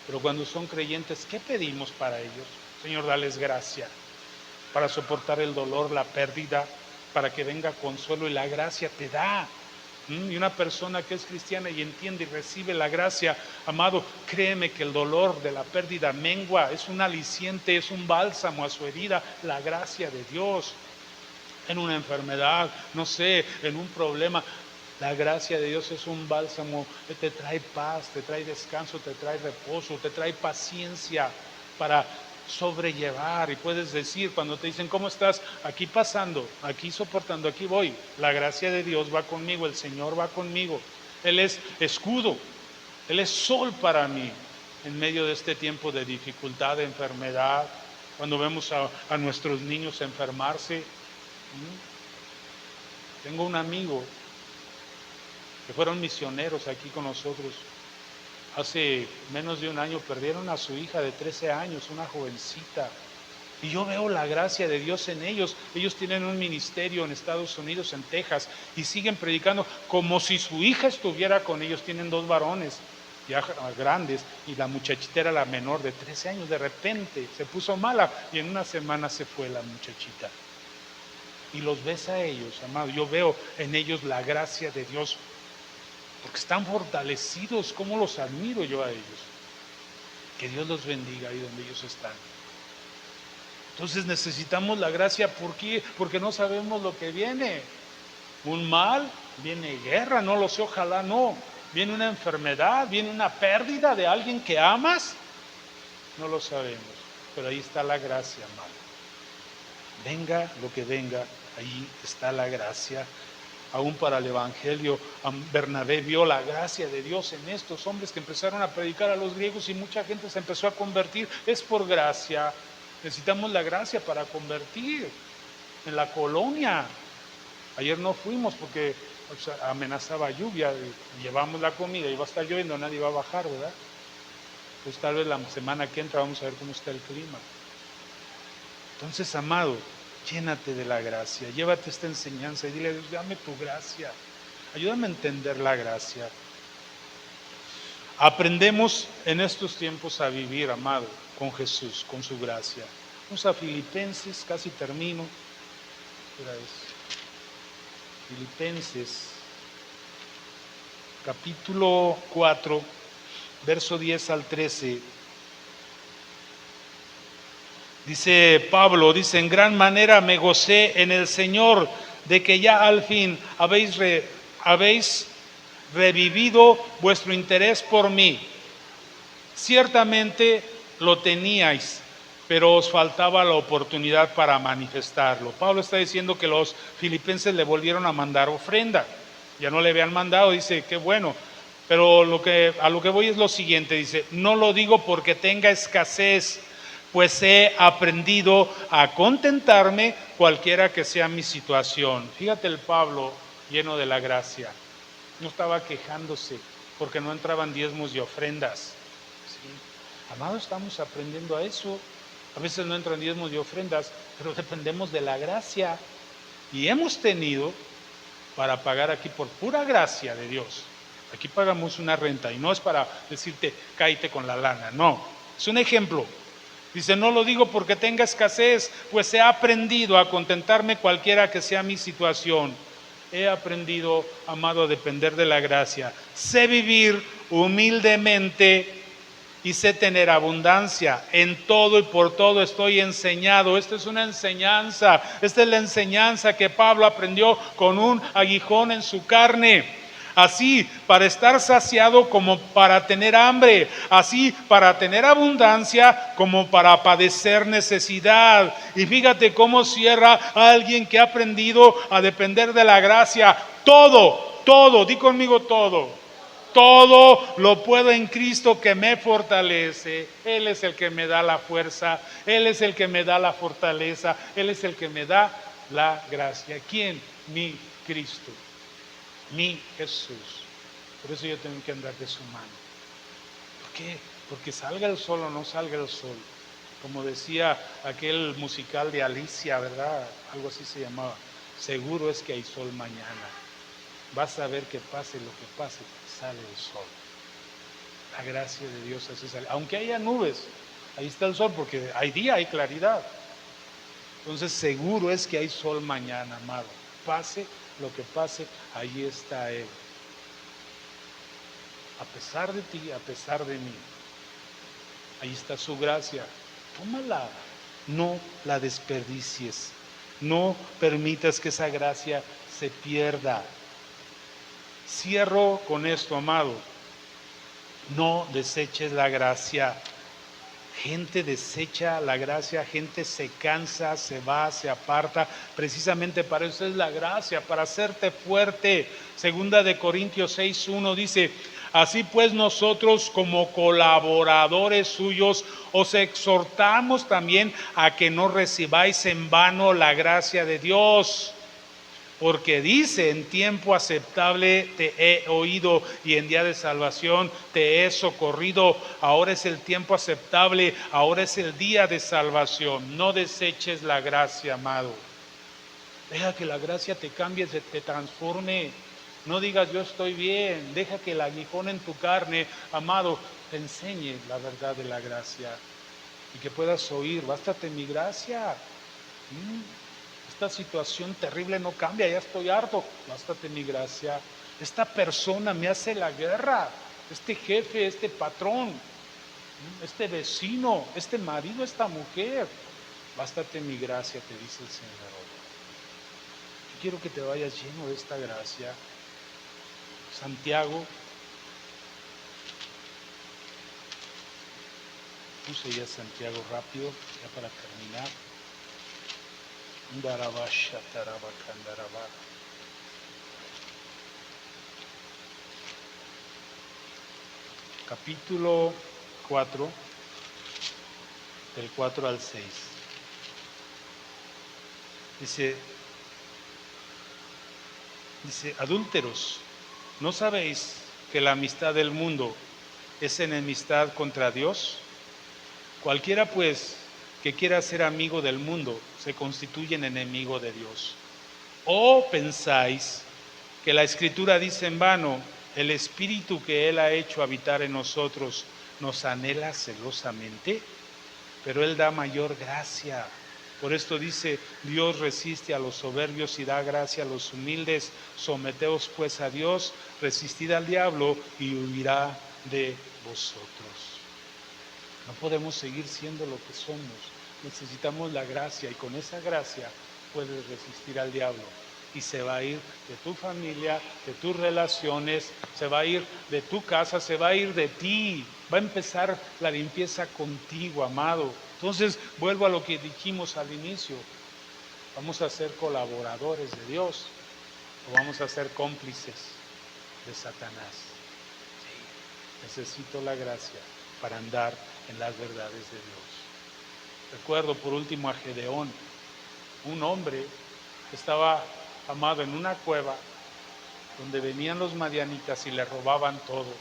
pero cuando son creyentes, ¿qué pedimos para ellos? Señor, dales gracia para soportar el dolor, la pérdida, para que venga consuelo, y la gracia te da. Y una persona que es cristiana y entiende y recibe la gracia, amado, créeme que el dolor de la pérdida mengua, es un aliciente, es un bálsamo a su herida, la gracia de Dios. En una enfermedad, no sé, en un problema, la gracia de Dios es un bálsamo que te trae paz, te trae descanso, te trae reposo, te trae paciencia para sobrellevar. Y puedes decir, cuando te dicen, ¿cómo estás? Aquí pasando, aquí soportando, aquí voy. La gracia de Dios va conmigo, el Señor va conmigo. Él es escudo, Él es sol para mí en medio de este tiempo de dificultad, de enfermedad. Cuando vemos a nuestros niños enfermarse. Tengo un amigo que fueron misioneros aquí con nosotros. Hace menos de un año perdieron a su hija de 13 años, una jovencita. Y yo veo la gracia de Dios en ellos. Ellos tienen un ministerio en Estados Unidos, en Texas, y siguen predicando como si su hija estuviera con ellos. Tienen 2 varones ya grandes, y la muchachita era la menor de 13 años. De repente se puso mala y en una semana se fue la muchachita. Y los ves a ellos, amado. Yo veo en ellos la gracia de Dios, porque están fortalecidos. ¿Cómo los admiro yo a ellos? Que Dios los bendiga ahí donde ellos están. Entonces necesitamos la gracia. ¿Por qué? Porque no sabemos lo que viene. Un mal, viene guerra, no lo sé, ojalá no. Viene una enfermedad, viene una pérdida de alguien que amas. No lo sabemos, pero ahí está la gracia, amado. venga lo que venga, ahí está la gracia. Aún para el Evangelio, Bernabé vio la gracia de Dios en estos hombres que empezaron a predicar a los griegos y mucha gente se empezó a convertir. Es por gracia. Necesitamos la gracia para convertir. En la colonia, ayer no fuimos porque amenazaba lluvia, y llevamos la comida, iba a estar lloviendo, nadie iba a bajar, ¿verdad? Pues tal vez la semana que entra vamos a ver cómo está el clima. Entonces, amado, llénate de la gracia, llévate esta enseñanza y dile a Dios, dame tu gracia, ayúdame a entender la gracia. Aprendemos en estos tiempos a vivir, amado, con Jesús, con su gracia. Vamos a Filipenses, casi termino. Filipenses, capítulo 4, verso 10 al 13. Dice Pablo, dice, en gran manera me gocé en el Señor de que ya al fin habéis revivido vuestro interés por mí. Ciertamente lo teníais, pero os faltaba la oportunidad para manifestarlo. Pablo está diciendo que los filipenses le volvieron a mandar ofrenda. Ya no le habían mandado, dice, qué bueno. Pero a lo que voy es lo siguiente, dice, no lo digo porque tenga escasez, pues he aprendido a contentarme cualquiera que sea mi situación. Fíjate el Pablo lleno de la gracia. No estaba quejándose porque no entraban diezmos y ofrendas. ¿Sí? Amado, estamos aprendiendo a eso. A veces no entran diezmos y ofrendas, pero dependemos de la gracia. Y hemos tenido para pagar aquí por pura gracia de Dios. Aquí pagamos una renta y no es para decirte, cállate con la lana. No, es un ejemplo. Dice, no lo digo porque tenga escasez, pues he aprendido a contentarme cualquiera que sea mi situación. He aprendido, amado, a depender de la gracia. Sé vivir humildemente y sé tener abundancia. En todo y por todo estoy enseñado. Esta es una enseñanza. Esta es la enseñanza que Pablo aprendió con un aguijón en su carne. Así para estar saciado como para tener hambre, así para tener abundancia como para padecer necesidad. Y fíjate cómo cierra a alguien que ha aprendido a depender de la gracia. Todo, di conmigo todo lo puedo en Cristo que me fortalece. Él es el que me da la fuerza, Él es el que me da la fortaleza, Él es el que me da la gracia. ¿Quién? Mi Cristo. Mi Jesús. Por eso yo tengo que andar de su mano. ¿Por qué? Porque salga el sol o no salga el sol. Como decía aquel musical de Alicia, ¿verdad? Algo así se llamaba. Seguro es que hay sol mañana. Vas a ver que pase lo que pase, sale el sol. La gracia de Dios así sale. Aunque haya nubes, ahí está el sol porque hay día, hay claridad. Entonces seguro es que hay sol mañana, amado. Pase lo que pase, ahí está Él. A pesar de ti, a pesar de mí. Ahí está su gracia. Tómala. No la desperdicies. No permitas que esa gracia se pierda. Cierro con esto, amado. No deseches la gracia. Gente desecha la gracia, gente se cansa, se va, se aparta. Precisamente para eso es la gracia, para hacerte fuerte. Segunda de Corintios 6:1 dice, así pues nosotros como colaboradores suyos os exhortamos también a que no recibáis en vano la gracia de Dios. Porque dice, en tiempo aceptable te he oído y en día de salvación te he socorrido. Ahora es el tiempo aceptable, ahora es el día de salvación. No deseches la gracia, amado. Deja que la gracia te cambie, te transforme. No digas yo estoy bien. Deja que el aguijón en tu carne, amado, te enseñe la verdad de la gracia. Y que puedas oír, bástate mi gracia. Esta situación terrible no cambia, ya estoy harto, bástate mi gracia. Esta persona me hace la guerra, este jefe, este patrón, este vecino, este marido, esta mujer, bástate mi gracia, te dice el Señor. Yo quiero que te vayas lleno de esta gracia. Santiago, puse ya Santiago rápido, ya para terminar. Darabasha, tarabakandaraba. Capítulo 4, del 4 al 6. Dice, adúlteros, ¿no sabéis que la amistad del mundo es enemistad contra Dios? Cualquiera pues que quiera ser amigo del mundo se constituye en enemigo de Dios. ¿O pensáis que la Escritura dice en vano, el Espíritu que Él ha hecho habitar en nosotros nos anhela celosamente? Pero Él da mayor gracia. Por esto dice, Dios resiste a los soberbios y da gracia a los humildes. Someteos pues a Dios, resistid al diablo y huirá de vosotros. No podemos seguir siendo lo que somos. Necesitamos la gracia y con esa gracia puedes resistir al diablo. Y se va a ir de tu familia, de tus relaciones, se va a ir de tu casa, se va a ir de ti. Va a empezar la limpieza contigo, amado. Entonces, vuelvo a lo que dijimos al inicio. ¿Vamos a ser colaboradores de Dios o vamos a ser cómplices de Satanás? Sí, necesito la gracia para andar en las verdades de Dios. Recuerdo por último a Gedeón, un hombre que estaba, amado, en una cueva donde venían los madianitas y le robaban todo.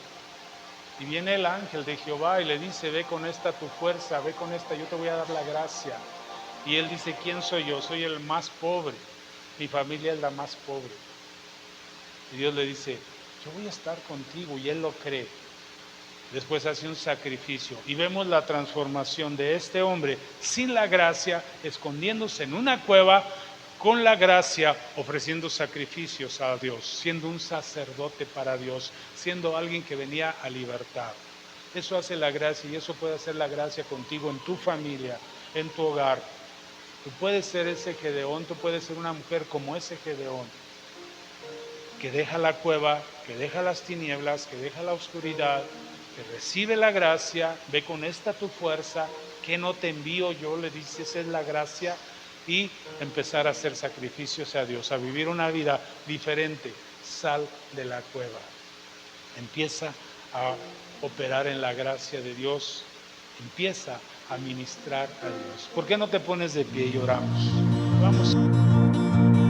Y viene el ángel de Jehová y le dice, ve con esta tu fuerza, ve con esta, yo te voy a dar la gracia. Y él dice, ¿quién soy yo? Soy el más pobre, mi familia es la más pobre. Y Dios le dice, yo voy a estar contigo, y él lo cree. Después hace un sacrificio y vemos la transformación de este hombre sin la gracia, escondiéndose en una cueva, con la gracia, ofreciendo sacrificios a Dios, siendo un sacerdote para Dios, siendo alguien que venía a libertar. Eso hace la gracia y eso puede hacer la gracia contigo en tu familia, en tu hogar. Tú puedes ser ese Gedeón, tú puedes ser una mujer como ese Gedeón, que deja la cueva, que deja las tinieblas, que deja la oscuridad, que recibe la gracia, ve con esta tu fuerza, que no te envío yo, le dice, esa es la gracia, y empezar a hacer sacrificios a Dios, a vivir una vida diferente. Sal de la cueva, empieza a operar en la gracia de Dios, empieza a ministrar a Dios. ¿Por qué no te pones de pie y oramos? Vamos.